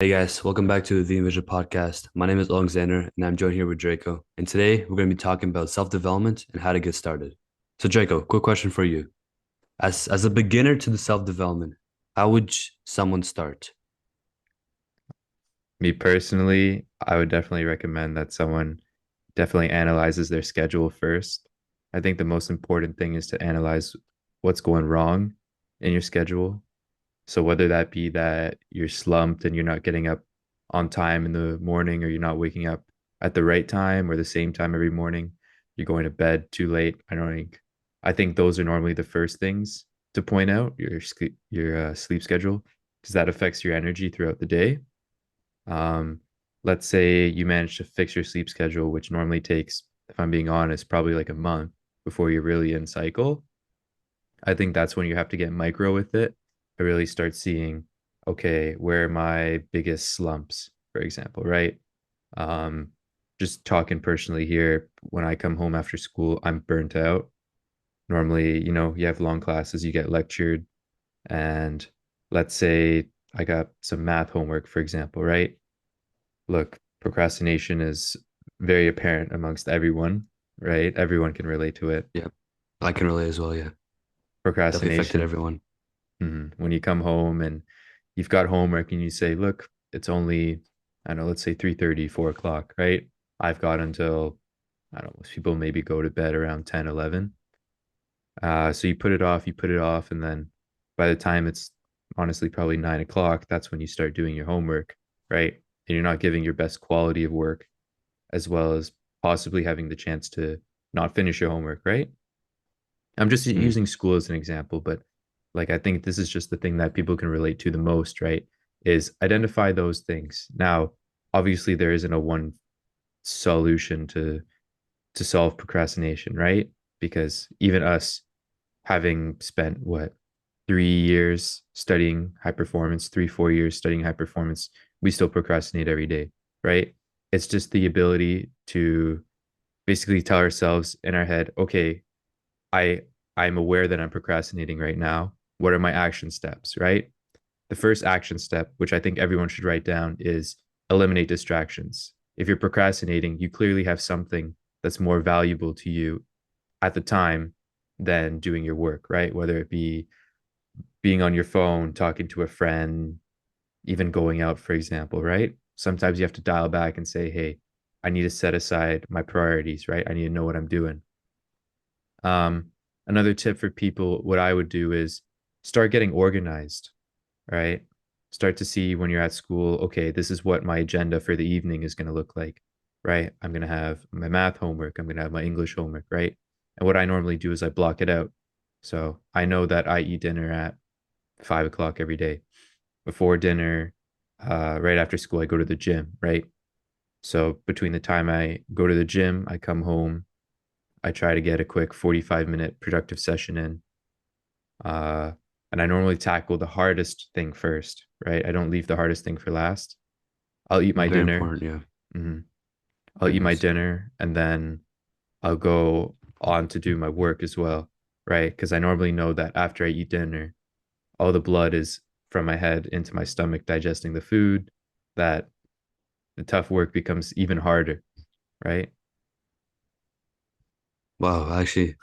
Hey guys, welcome back to the Invision podcast. My name is Alexander and I'm joined here with Draco. And today we're going to be talking about self-development and how to get started. So Draco, quick question for you. As a beginner to the self-development, how would someone start? Me personally, I would definitely recommend that someone definitely analyzes their schedule first. I think the most important thing is to analyze what's going wrong in your schedule. So whether that be that you're slumped and you're not getting up on time in the morning, or you're not waking up at the right time or the same time every morning, you're going to bed too late. I think those are normally the first things to point out your sleep schedule, because that affects your energy throughout the day. um, let's say you manage to fix your sleep schedule, which normally takes, if I'm being honest, probably like a month before you're really in cycle. I think that's when you have to get micro with it. I really start seeing, okay, where are my biggest slumps, for example, right? Um, just talking personally here, when I come home after school, I'm burnt out. Normally, you have long classes, you get lectured, and let's say I got some math homework, for example, right? Look, procrastination is very apparent amongst everyone, right? Everyone can relate to it. Yeah, I can relate as well. Yeah, definitely affected Procrastination. everyone. When you come home and you've got homework and you say, look, it's only, I don't know, let's say 3:30, 4 o'clock, right? I've got until, I don't know, most people maybe go to bed around 10, 11. So you put it off, and then by the time it's honestly probably 9 o'clock, that's when you start doing your homework, right? And you're not giving your best quality of work, as well as possibly having the chance to not finish your homework, right? I'm just Mm. using school as an example, but like I think this is just the thing that people can relate to the most, right? Is identify those things. Now, obviously there isn't a one solution to solve procrastination, right? Because even us, having spent what, 3 years studying high performance, 3, 4 years studying high performance, we still procrastinate every day, right? It's just the ability to basically tell ourselves in our head, okay, I I'm aware that I'm procrastinating right now. What are my action steps, right? The first action step, which I think everyone should write down, is eliminate distractions. If you're procrastinating, you clearly have something that's more valuable to you at the time than doing your work, right? Whether it be being on your phone, talking to a friend, even going out, for example, right? Sometimes you have to dial back and say, hey, I need to set aside my priorities, right? I need to know what I'm doing. Um, Another tip for people, what I would do is start getting organized, right? Start to see when you're at school, okay, this is what my agenda for the evening is going to look like, right? I'm going to have my math homework, I'm going to have my English homework, right? And what I normally do is I block it out. So I know that I eat dinner at 5 o'clock every day. Before dinner, right after school, I go to the gym, right? So between the time I go to the gym, I come home, I try to get a quick 45-minute productive session in. Uh, and I normally tackle the hardest thing first, right? I don't leave the hardest thing for last. I'll eat my Very dinner. important. Yeah, Mhm. I'll very eat my nice. dinner, and then I'll go on to do my work as well, right? Because I normally know that after I eat dinner, all the blood is from my head into my stomach, digesting the food, that the tough work becomes even harder, right? Wow, I actually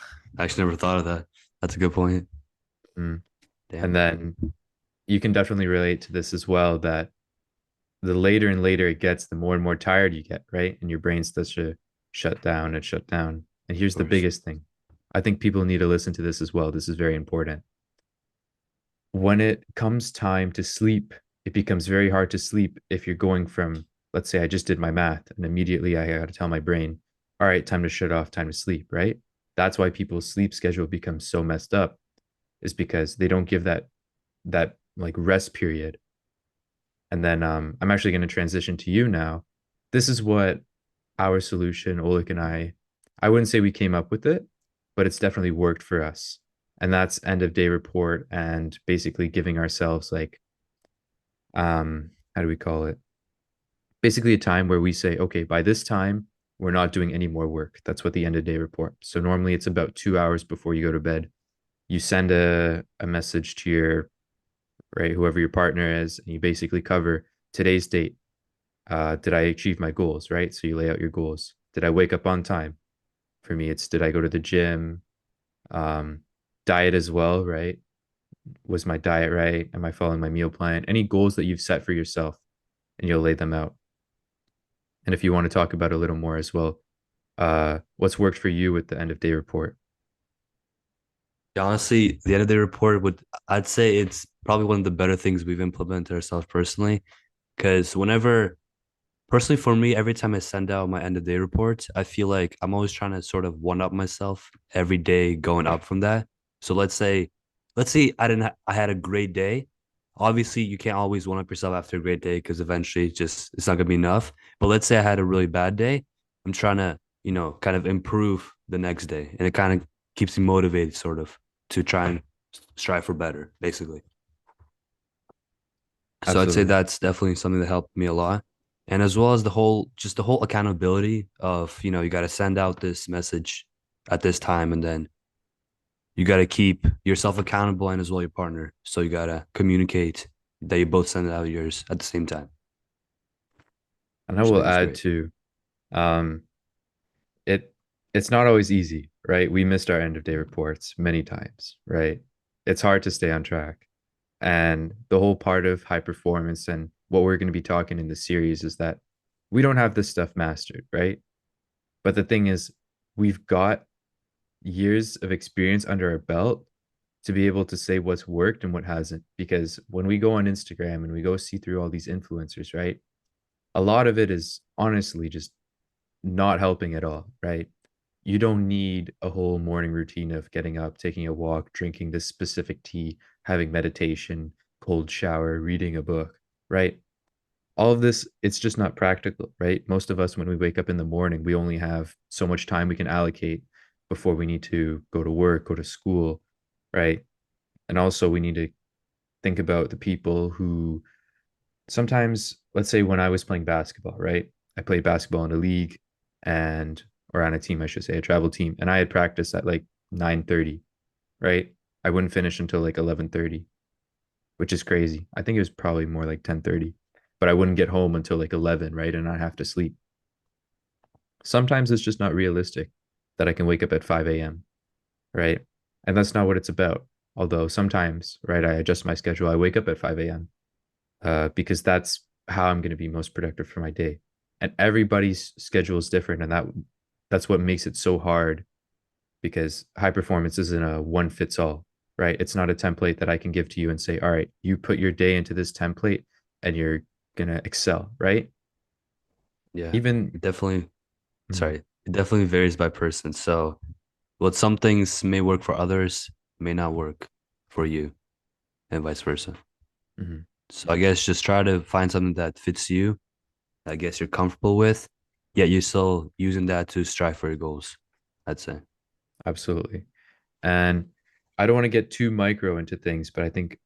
never thought of that. That's a good point. Mm. And Damn. then you can definitely relate to this as well, that the later and later it gets, the more and more tired you get, right? And your brain starts to shut down and shut down. And Of here's the course. biggest thing. I think people need to listen to this as well. This is very important. When it comes time to sleep, it becomes very hard to sleep if you're going from, let's say I just did my math and immediately I got to tell my brain, all right, time to shut off, time to sleep, right? That's why people's sleep schedule becomes so messed up, is because they don't give that like rest period. And then I'm actually going to transition to you now. This is what our solution, Oleg and I wouldn't say we came up with it, but it's definitely worked for us. And that's end of day report, and basically giving ourselves like, how do we call it? Basically a time where we say, okay, by this time, we're not doing any more work. That's what the end of day report. So normally it's about 2 hours before you go to bed. You send a message to your, right, whoever your partner is, and you basically cover today's date. Did I achieve my goals, right? So you lay out your goals. Did I wake up on time? For me, it's did I go to the gym? Um, Diet as well, right? Was my diet right? Am I following my meal plan? Any goals that you've set for yourself, and you'll lay them out. And if you want to talk about it a little more as well, what's worked for you with the end of day report? Honestly, the end of the report would I'd say it's probably one of the better things we've implemented ourselves personally. Because whenever personally for me, every time I send out my end of day report, I feel like I'm always trying to sort of one up myself every day going up from that. So let's say I had a great day. Obviously, you can't always one up yourself after a great day because eventually it's not gonna be enough. But let's say I had a really bad day. I'm trying to, kind of improve the next day. And it kind of keeps me motivated sort of to try and strive for better, basically. So I'd say Absolutely. that's definitely something that helped me a lot. And as well as just the whole accountability of, you got to send out this message at this time and then you got to keep yourself accountable and as well your partner. So you got to communicate that you both send out yours at the same time, And I which I will think is add great. to um, it. It's not always easy, right? We missed our end of day reports many times, right? It's hard to stay on track. And the whole part of high performance and what we're going to be talking in the series is that we don't have this stuff mastered, right? But the thing is, we've got years of experience under our belt to be able to say what's worked and what hasn't. Because when we go on Instagram and we go see through all these influencers, right? A lot of it is honestly just not helping at all, right? You don't need a whole morning routine of getting up, taking a walk, drinking this specific tea, having meditation, cold shower, reading a book, right? All of this, it's just not practical, right? Most of us, when we wake up in the morning, we only have so much time we can allocate before we need to go to work, go to school, right? And also, we need to think about the people who sometimes, let's say when I was playing basketball, right? I played basketball in a league and or on a team, I should say, a travel team, and I had practice at like 9:30, right? I wouldn't finish until like 11:30, which is crazy. I think it was probably more like 10:30, but I wouldn't get home until like 11, right? And I'd have to sleep. Sometimes it's just not realistic that I can wake up at 5 a.m., right? And that's not what it's about. Although sometimes, right, I adjust my schedule. I wake up at 5 a.m. Because that's how I'm going to be most productive for my day. And everybody's schedule is different, and that's what makes it so hard because high performance isn't a one fits all, right? It's not a template that I can give to you and say, all right, you put your day into this template and you're gonna excel, right? Yeah, Even it definitely, mm, sorry, it definitely varies by person. So what some things may work for others may not work for you and vice versa. mhm, So I guess just try to find something that fits you, I guess you're comfortable with, yet you're still using that to strive for your goals, I'd say. absolutely. And I don't want to get too micro into things, but I think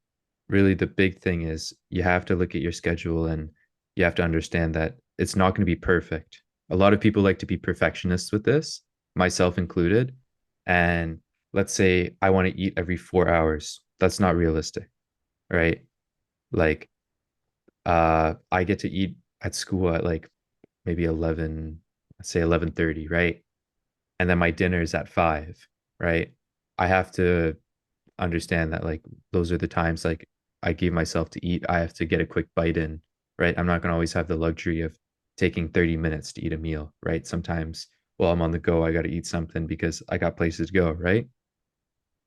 really the big thing is you have to look at your schedule and you have to understand that it's not going to be perfect. A lot of people like to be perfectionists with this, myself included. And let's say I want to eat every 4 hours. That's not realistic, right? Like, I get to eat at school at like maybe 11, let's say 11:30, right? And then my dinner is at 5, right? I have to understand that like those are the times like I gave myself to eat. I have to get a quick bite in, right? I'm not going to always have the luxury of taking 30 minutes to eat a meal, right? Sometimes while I'm on the go, I got to eat something because I got places to go, right?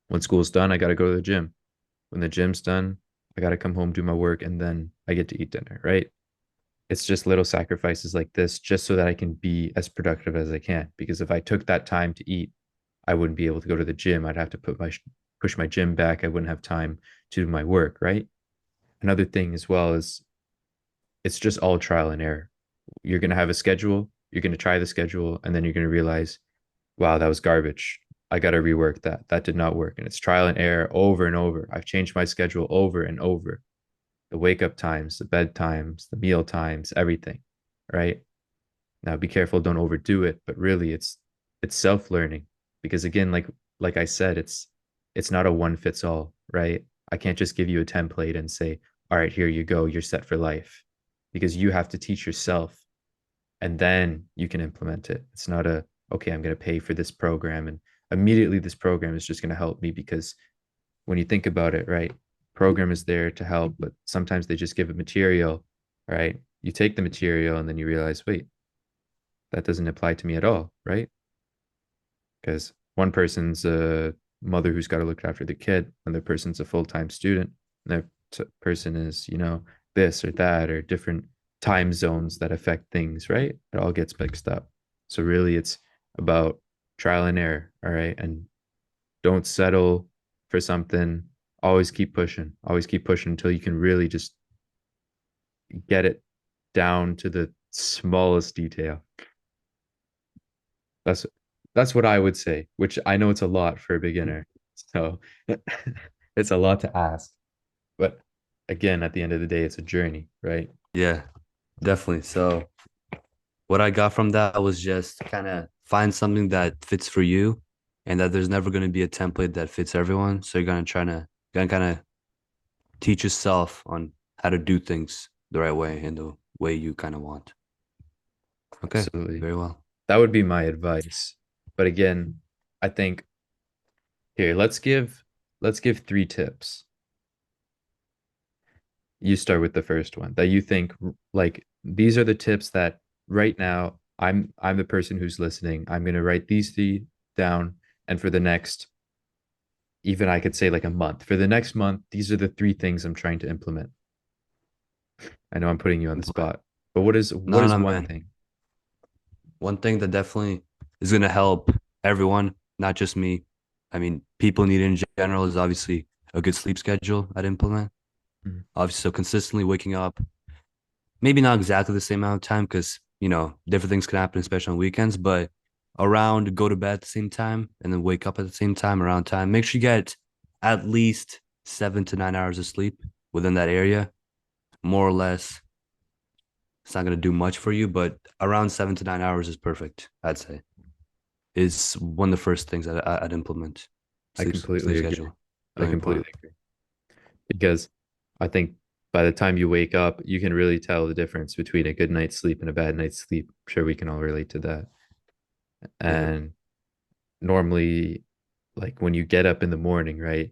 When school's done, I got to go to the gym. When the gym's done, I got to come home, do my work, and then I get to eat dinner, right? It's just little sacrifices like this just so that I can be as productive as I can. Because if I took that time to eat, I wouldn't be able to go to the gym. I'd have to push my gym back. I wouldn't have time to do my work, right? Another thing as well is it's just all trial and error. You're going to have a schedule, you're going to try the schedule, and then you're going to realize, wow, that was garbage. I got to rework that. That did not work. And it's trial and error over and over. I've changed my schedule over and over. The wake up times, the bed times, the meal times, everything, right? Now be careful, don't overdo it, but really it's self-learning because again, like I said, it's not a one fits all, right? I can't just give you a template and say, all right, here you go, you're set for life. because you have to teach yourself and then you can implement it. It's not a, okay, I'm going to pay for this program and immediately this program is just going to help me because when you think about it, right, program is there to help, but sometimes they just give a material, right? You take the material and then you realize, wait, that doesn't apply to me at all, right? Because one person's a mother who's got to look after the kid, another person's a full-time student, another person is, this or that or different time zones that affect things, right? It all gets mixed up. So really it's about trial and error, all right? And don't settle for something. Always keep pushing until you can really just get it down to the smallest detail. That's that's what I would say, which I know it's a lot for a beginner. So it's a lot to ask. But again, at the end of the day, it's a journey, right? Yeah, definitely. So what I got from that was just kind of find something that fits for you and that there's never going to be a template that fits everyone. So you're gonna kind of teach yourself on how to do things the right way in the way you kind of want. Okay, Absolutely. very well. That would be my advice. But again, I think here, let's give 3 tips. You start with the first one that you think like these are the tips that right now I'm the person who's listening. I'm going to write these 3 down and for the next even I could say like a month. For the next month, these are the 3 things I'm trying to implement. I know I'm putting you on the Okay. spot. But what is No, what no, is no, one man. thing? One thing that definitely is going to help everyone, not just me. I mean, people need in general is obviously a good sleep schedule I'd implement. Mhm. Obviously, so consistently waking up, maybe not exactly the same amount of time because, different things can happen, especially on weekends, but around go to bed at the same time and then wake up at the same time around time. Make sure you get at least 7 to 9 hours of sleep within that area, more or less. It's not going to do much for you, but around 7 to 9 hours is perfect, I'd say. Is one of the first things that I'd implement. I Sleep completely agree. schedule. I Really completely important. agree. Because I think by the time you wake up, you can really tell the difference between a good night's sleep and a bad night's sleep. I'm sure we can all relate to that. Yeah. And normally, like when you get up in the morning, right?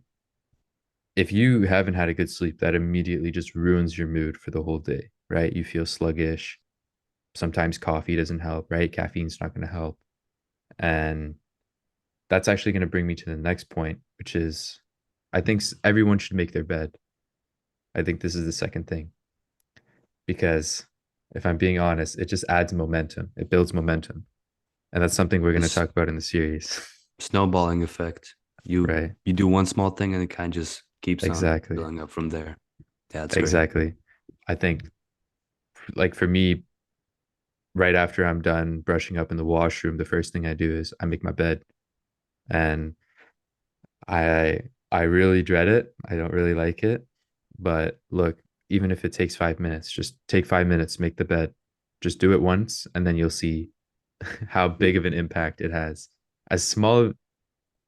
If you haven't had a good sleep, that immediately just ruins your mood for the whole day, right? You feel sluggish. Sometimes coffee doesn't help, right? Caffeine's not going to help. And that's actually going to bring me to the next point, which is I think everyone should make their bed. I think this is the second thing because if I'm being honest, it just adds momentum. It builds momentum. And that's something we're going to This talk about in the series, snowballing effect. You right? you do one small thing and it kind of just keeps on Exactly. building up from there. Yeah, that's great. Exactly. I think like for me, right after I'm done brushing up in the washroom, the first thing I do is I make my bed. And I I really dread it. I don't really like it. But look, even if it takes 5 minutes, just take 5 minutes, make the bed. Just do it once, and then you'll see how big of an impact it has. As small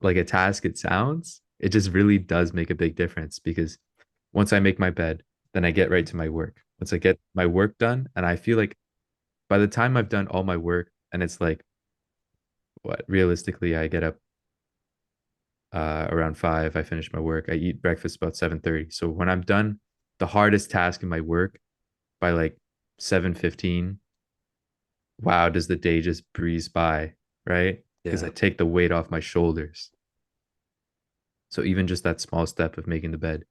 like a task it sounds, it just really does make a big difference because once I make my bed, then I get right to my work. Once I get my work done, and I feel like by the time I've done all my work, and it's like what realistically I get up around 5. I finish my work. I eat breakfast about 7:30. So when I'm done the hardest task in my work by like 7:15, wow, does the day just breeze by, right? Because I Yeah. take the weight off my shoulders. So even just that small step of making the bed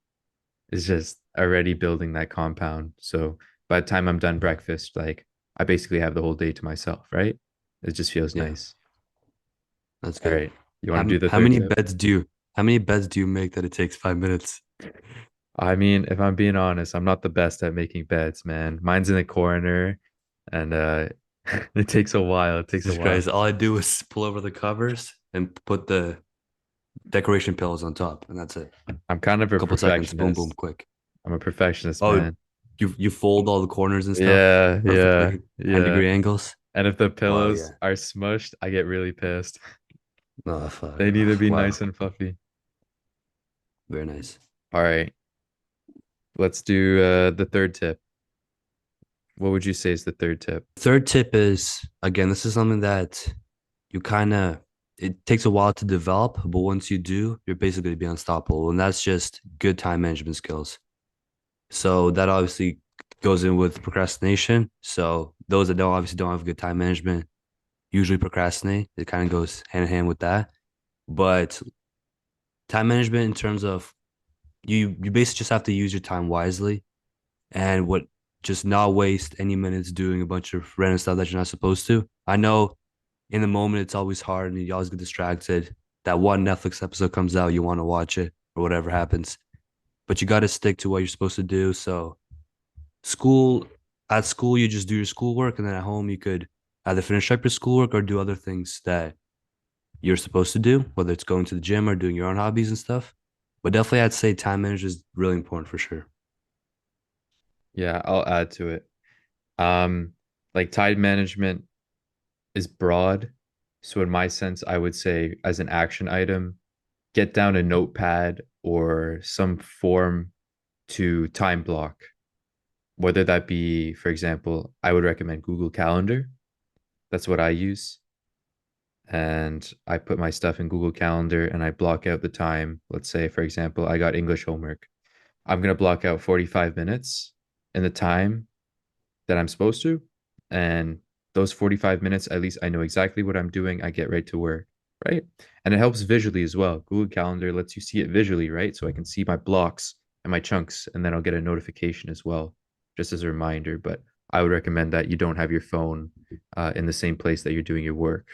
is just already building that compound. So by the time I'm done breakfast, like I basically have the whole day to myself, right? It just feels Yeah. nice. That's All good. right. You want How to do the how third many tip? beds do you how many beds do you make that it takes 5 minutes? I mean, if I'm being honest, I'm not the best at making beds, man. Mine's in the corner and it takes a while. It takes a Jesus while. Christ. All I do is pull over the covers and put the decoration pillows on top, and that's it. I'm kind of A a couple seconds, boom, boom, perfectionist. quick. I'm a perfectionist, Oh, man. you fold all the corners and stuff Yeah, yeah, perfectly, 10 yeah. degree angles. And if the Wow, pillows yeah. are smushed, I get really pissed. Oh, fuck. They need to be Wow. nice and fluffy. Very nice. All right, let's do the third tip. What would you say is the third tip? Third tip is, again, this is something that you kind of, it takes a while to develop, but once you do, you're basically gonna be unstoppable. And that's just good time management skills. So that obviously goes in with procrastination. So those that don't have good time management usually procrastinate. It kind of goes hand in hand with that. But time management in terms of you basically just have to use your time wisely and what just not waste any minutes doing a bunch of random stuff that you're not supposed to. I know in the moment it's always hard and you always get distracted. That one Netflix episode comes out, you want to watch it or whatever happens, but you got to stick to what you're supposed to do. So school at school you just do your schoolwork, and then at home you could either finish up your schoolwork or do other things that you're supposed to do, whether it's going to the gym or doing your own hobbies and stuff. But definitely I'd say time management is really important for sure. Yeah, I'll add to it. Um, like time management is broad. So in my sense, I would say as an action item, get down a notepad or some form to time block. Whether that be, for example, I would recommend Google Calendar. That's what I use. And I put my stuff in Google Calendar and I block out the time. Let's say, for example, I got English homework. I'm going to block out 45 minutes in the time that I'm supposed to. And those 45 minutes, at least I know exactly what I'm doing. I get right to work, right? And it helps visually as well. Google Calendar lets you see it visually, right? So I can see my blocks and my chunks, and then I'll get a notification as well, just as a reminder. But I would recommend that you don't have your phone in the same place that you're doing your work.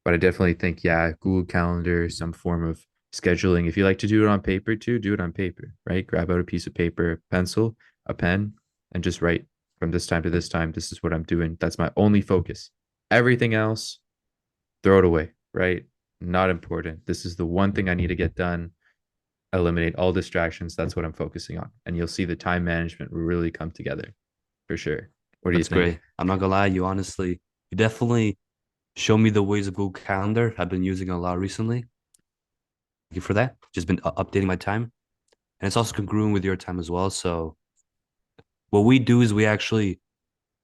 But I definitely think, yeah, Google Calendar, some form of scheduling. If you like to do it on paper too, do it on paper, right? Grab out a piece of paper, pencil, a pen, and just write from this time to this time. This is what I'm doing. That's my only focus. Everything else, throw it away, right? Not important. This is the one thing I need to get done. Eliminate all distractions. That's what I'm focusing on. And you'll see the time management will really come together for sure. What do you That's think? great. I'm not gonna lie, you definitely show me the ways of Google Calendar. I've been using it a lot recently. Thank you for that. Just been updating my time. And it's also congruent with your time as well. So what we do is we actually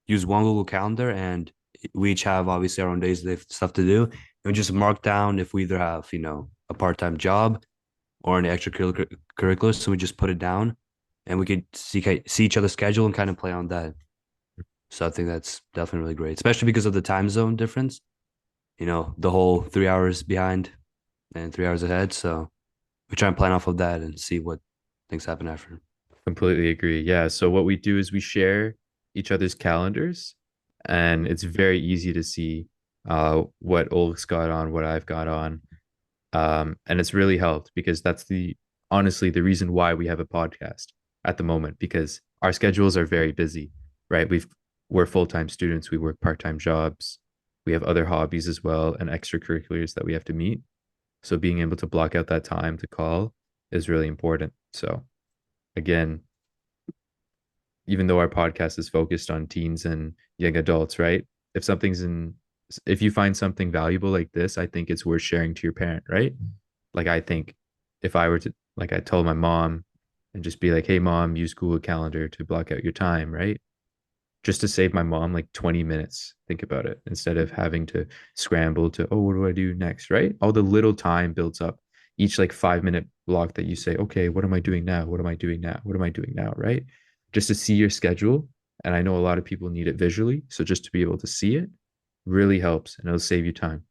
use one Google Calendar, and we each have obviously our own days of stuff to do. And we just mark down if we either have, a part-time job or an extracurricular. So we just put it down and we could see each other's schedule and kind of play on that. So I think that's definitely really great, especially because of the time zone difference. The whole 3 hours behind and 3 hours ahead. So we try and plan off of that and see what things happen after. Completely agree. Yeah. So what we do is we share each other's calendars, and it's very easy to see what Ulf's got on, what I've got on. And it's really helped because that's the honestly the reason why we have a podcast at the moment, because our schedules are very busy, right? We're full-time students, we work part-time jobs, we have other hobbies as well and extracurriculars that we have to meet. So being able to block out that time to call is really important. So again, even though our podcast is focused on teens and young adults, right? If something's in, if you find something valuable like this, I think it's worth sharing to your parent, right? Like, I think if I were to, like, I told my mom and just be like, hey, mom, use Google Calendar to block out your time, right? Just to save my mom like 20 minutes. Think about it instead of having to scramble to, oh, what do I do next? Right? All the little time builds up. Each like 5 minute block that you say, okay, what am I doing now? What am I doing now? What am I doing now? Right? Just to see your schedule. And I know a lot of people need it visually. So just to be able to see it really helps and it'll save you time.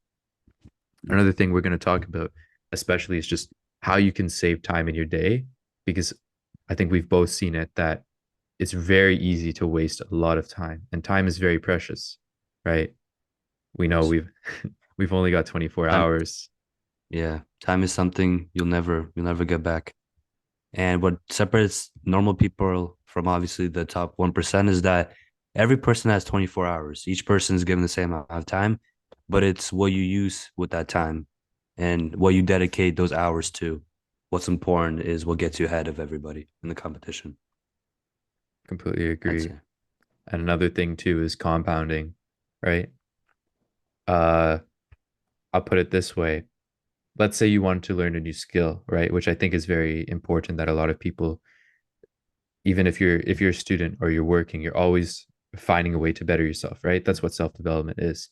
Another thing we're going to talk about, especially, is just how you can save time in your day, because I think we've both seen it that it's very easy to waste a lot of time, and time is very precious, right? We know Yes. we've only got 24 Time, hours. yeah, time is something you'll never get back. And what separates normal people from obviously the top 1% is that every person has 24 hours. Each person is given the same amount of time, but it's what you use with that time and what you dedicate those hours to. What's important is what gets you ahead of everybody in the competition. Completely I'd agree. say. And another thing too is compounding, right? uh I'll put it this way. Let's say you want to learn a new skill, right? Which I think is very important, that a lot of people, even if you're a student or you're working, you're always finding a way to better yourself, right? That's what self-development is.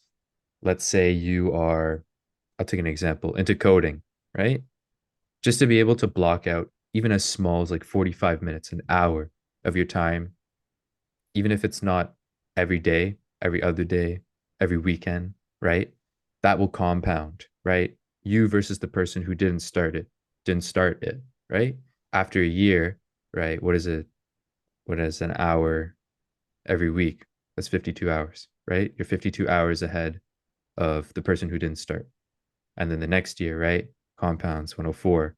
Let's say you are, I'll take an example, into coding, right? Just to be able to block out even as small as like 45 minutes, an hour of your time, even if it's not every day, every other day, every weekend, right? That will compound, right? You versus the person who didn't start it, right? After a year, right? What is it? What is an hour every week? That's 52 hours, right? You're 52 hours ahead of the person who didn't start. And then the next year, right? Compounds 104.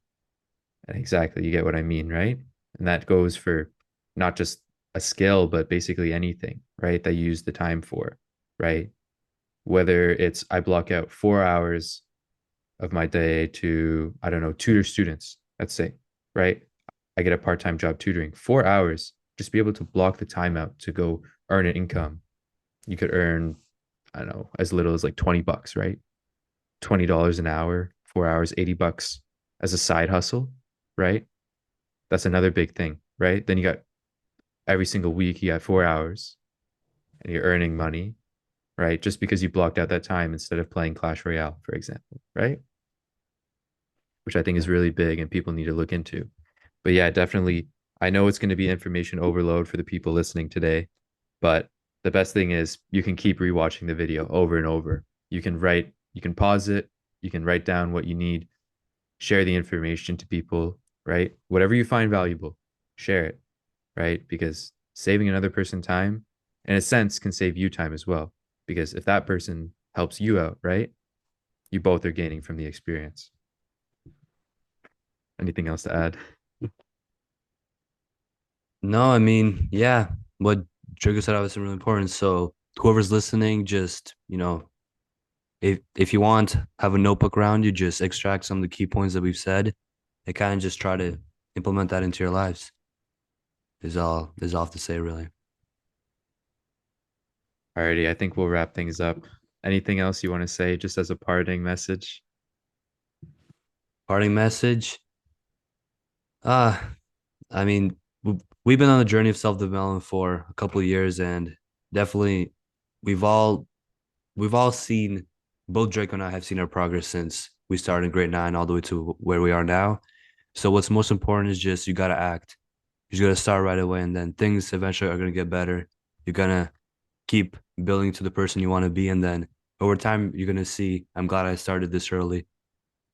And exactly, you get what I mean, right? And that goes for not just a skill, but basically anything, right? That you use the time for, right? Whether it's I block out 4 hours of my day to, I don't know, tutor students, let's say, right? I get a part time job tutoring, 4 hours, just be able to block the time out to go earn an income. You could earn, I don't know, as little as like $20, right? $20 an hour, 4 hours, $80 as a side hustle, right? That's another big thing, right? Then you got every single week, you got 4 hours and you're earning money, right? Just because you blocked out that time instead of playing Clash Royale, for example, right? Which I think is really big and people need to look into. But yeah, definitely, I know it's going to be information overload for the people listening today, but the best thing is you can keep rewatching the video over and over. You can pause it, you can write down what you need, share the information to people, right? Whatever you find valuable, share it, right? Because saving another person time, in a sense, can save you time as well. Because if that person helps you out, right? You both are gaining from the experience. Anything else to add? No, I mean, yeah, what Draco said was really important. So whoever's listening, just, if you want, have a notebook around you, just extract some of the key points that we've said and kind of just try to implement that into your lives. Is all to say really. Alrighty, I think we'll wrap things up. Anything else you want to say just as a parting message? Parting message. Uh, I mean, we've been on a journey of self-development for a couple of years, and definitely we've all we've all seen, both Drake and I have seen our progress since we started in grade 9 all the way to where we are now. So what's most important is just you gotta act. You just gotta start right away, and then things eventually are gonna get better. You're gonna keep building to the person you want to be, and then over time you're gonna see, I'm glad I started this early,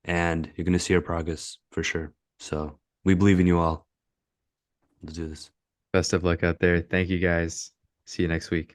and you're gonna see your progress for sure. So we believe in you all. Let's do this. Best of luck out there. Thank you guys. See you next week.